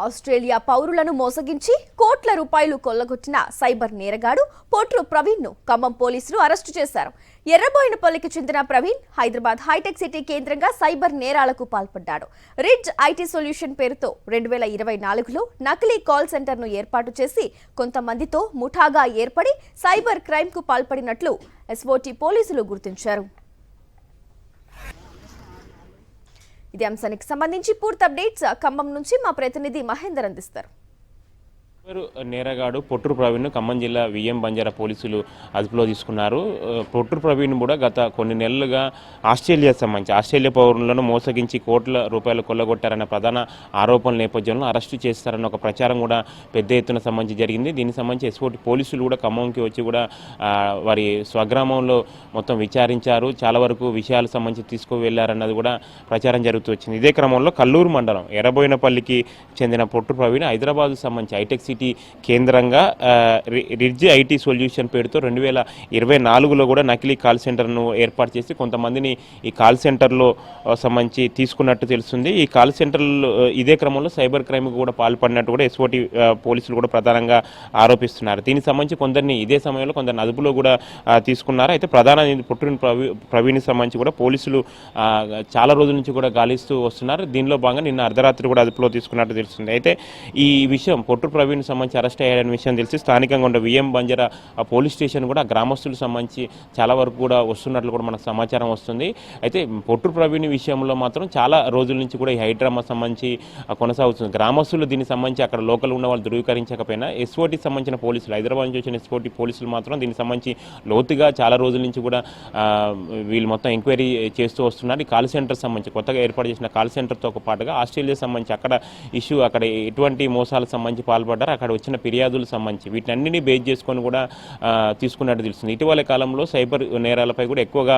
Australia పౌరులను మోసగించి కోట్ల రూపాయలు కొల్లగొట్టిన సైబర్ నేరగాడు పొట్రు ప్రవీణ్ ను ఖమ్మం పోలీసులు అరెస్టు చేశారు. ఎర్రబోయినపల్లికి చెందిన ప్రవీణ్ హైదరాబాద్ హైటెక్ సిటీ కేంద్రంగా సైబర్ నేరాలకు పాల్పడ్డాడు. రిడ్జ్ ఐటీ సొల్యూషన్ పేరుతో 2024లో నకిలీ కాల్ సెంటర్ ను ఏర్పాటు చేసి కొంతమందితో ముఠాగా ఏర్పడి సైబర్ క్రైమ్ కు పాల్పడినట్లు ఎస్ఓటీ పోలీసులు గుర్తించారు. ఇదే అంశానికి సంబంధించి పూర్తి అప్డేట్స్ ఖమ్మం నుంచి మా ప్రతినిధి మహేందర్ అందిస్తారు. నేరగాడు పొట్టు ప్రవీణ్ ఖమ్మం జిల్లా విఎం బంజారా పోలీసులు అదుపులో తీసుకున్నారు. పొట్టు ప్రవీణ్ కూడా గత కొన్ని నెలలుగా ఆస్ట్రేలియా పౌరులను మోసగించి కోట్ల రూపాయలు కొల్లగొట్టారన్న ప్రధాన ఆరోపణల నేపథ్యంలో అరెస్టు చేస్తారన్న ఒక ప్రచారం కూడా పెద్ద ఎత్తున సంబంధించి జరిగింది. దీనికి సంబంధించి ఎస్ఓటీ పోలీసులు కూడా ఖమ్మంకి వచ్చి కూడా వారి స్వగ్రామంలో మొత్తం విచారించారు. చాలా వరకు విషయాలు సంబంధించి తీసుకువెళ్లారన్నది కూడా ప్రచారం జరుగుతూ వచ్చింది. ఇదే క్రమంలో కల్లూరు మండలం ఎర్రబోయినపల్లికి చెందిన పొట్టు ప్రవీణ్ హైదరాబాద్ సంబంధించి హైటెక్ సిటీ కేంద్రంగా రిడ్జ్ ఐటీ సొల్యూషన్ పేరుతో 2024లో కూడా నకిలీ కాల్ సెంటర్ను ఏర్పాటు చేసి కొంతమందిని ఈ కాల్ సెంటర్లో సంబంధించి తీసుకున్నట్టు తెలుస్తుంది. ఈ కాల్ సెంటర్లో ఇదే క్రమంలో సైబర్ క్రైమ్కి కూడా పాల్పడినట్టు కూడా ఎస్ఓటీ పోలీసులు కూడా ప్రధానంగా ఆరోపిస్తున్నారు. దీనికి సంబంధించి కొందరిని ఇదే సమయంలో కొందరిని అదుపులో కూడా తీసుకున్నారు. అయితే ప్రధాన పొట్టు ప్రవీణ్కి సంబంధించి కూడా పోలీసులు చాలా రోజుల నుంచి కూడా గాలిస్తూ వస్తున్నారు. దీనిలో భాగంగా నిన్న అర్ధరాత్రి కూడా అదుపులో తీసుకున్నట్టు తెలుస్తుంది. అయితే ఈ విషయం పొట్టు ప్రవీణ్ సంబంధించి అరెస్ట్ అయ్యాడనే విషయం తెలిసి స్థానికంగా ఉన్న విఎం బంజారా పోలీస్ స్టేషన్ కూడా గ్రామస్తులకు సంబంధించి చాలా వరకు కూడా వస్తున్నట్లు కూడా మనకు సమాచారం వస్తుంది. అయితే పొట్టు ప్రవీణ్ విషయంలో మాత్రం చాలా రోజుల నుంచి కూడా ఈ హైడ్రామా సంబంధించి కొనసాగుతుంది. గ్రామస్తులు దీనికి సంబంధించి అక్కడ లోకల్ ఉన్న వాళ్ళు ధృవీకరించకపోయినా ఎస్ఓటీకి సంబంధించిన పోలీసులు హైదరాబాద్ నుంచి వచ్చిన ఎస్ఓటీ పోలీసులు మాత్రం దీనికి సంబంధించి లోతుగా చాలా రోజుల నుంచి కూడా వీళ్ళు మొత్తం ఎంక్వైరీ చేస్తూ వస్తున్నారు. ఈ కాల్ సెంటర్ సంబంధించి కొత్తగా ఏర్పాటు చేసిన కాల్ సెంటర్తో పాటుగా ఆస్ట్రేలియా సంబంధించి అక్కడ అక్కడ ఎటువంటి మోసాలకు సంబంధించి పాల్పడ్డారు, అక్కడ వచ్చిన ఫిర్యాదులు సంబంధించి వీటన్నిటిని బేస్ చేసుకొని కూడా తీసుకున్నట్టు తెలుస్తుంది. ఇటీవల కాలంలో సైబర్ నేరాలపై కూడా ఎక్కువగా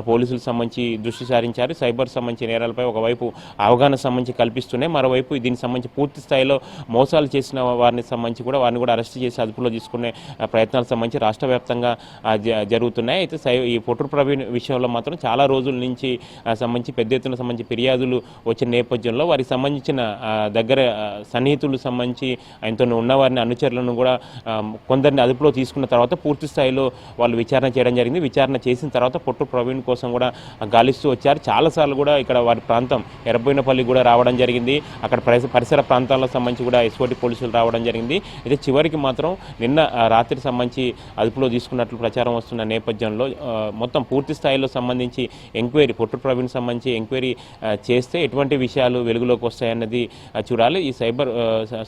పోలీసులకు సంబంధించి దృష్టి సారించారు. సైబర్ సంబంధించి నేరాలపై ఒకవైపు అవగాహన సంబంధించి కల్పిస్తూనే మరోవైపు దీనికి సంబంధించి పూర్తి స్థాయిలో మోసాలు చేసిన వారిని సంబంధించి కూడా వారిని కూడా అరెస్ట్ చేసి అదుపులో తీసుకునే ప్రయత్నాలకు సంబంధించి రాష్ట్ర వ్యాప్తంగా జరుగుతున్నాయి. అయితే ఈ పొట్టు ప్రవీణ్ విషయంలో మాత్రం చాలా రోజుల నుంచి సంబంధించి పెద్ద ఎత్తున సంబంధించి ఫిర్యాదులు వచ్చిన నేపథ్యంలో వారికి సంబంధించిన దగ్గర సన్నిహితులు సంబంధించి ఆయనతో ఉన్నవారిని అనుచరులను కూడా కొందరిని అదుపులో తీసుకున్న తర్వాత పూర్తి స్థాయిలో వాళ్ళు విచారణ చేయడం జరిగింది. విచారణ చేసిన తర్వాత పొట్టు ప్రవీణ్ కోసం కూడా గాలిస్తూ వచ్చారు. చాలాసార్లు కూడా ఇక్కడ వారి ప్రాంతం ఎర్రబోయినపల్లి కూడా రావడం జరిగింది. అక్కడ పరిసర ప్రాంతాలకు సంబంధించి కూడా ఎస్ఓటీ పోలీసులు రావడం జరిగింది. అయితే చివరికి మాత్రం నిన్న రాత్రి సంబంధించి అదుపులో తీసుకున్నట్లు ప్రచారం వస్తున్న నేపథ్యంలో మొత్తం పూర్తి స్థాయిలో సంబంధించి ఎంక్వైరీ పొట్టు ప్రవీణ్ సంబంధించి ఎంక్వైరీ చేస్తే ఎటువంటి విషయాలు వెలుగులోకి వస్తాయన్నది చూడాలి. ఈ సైబర్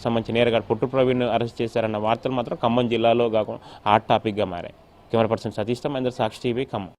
సంబంధించి నేరగాడు పొట్టు ప్రవీణ్ అరెస్ట్ చేశారన్న వార్తలు మాత్రం ఖమ్మం జిల్లాలో కాకుండా హాట్ టాపిక్గా మారాయి. కెమెరా పర్సన్ సతీష్ తో మహేందర్, సాక్షి టీవీ, ఖమ్మం.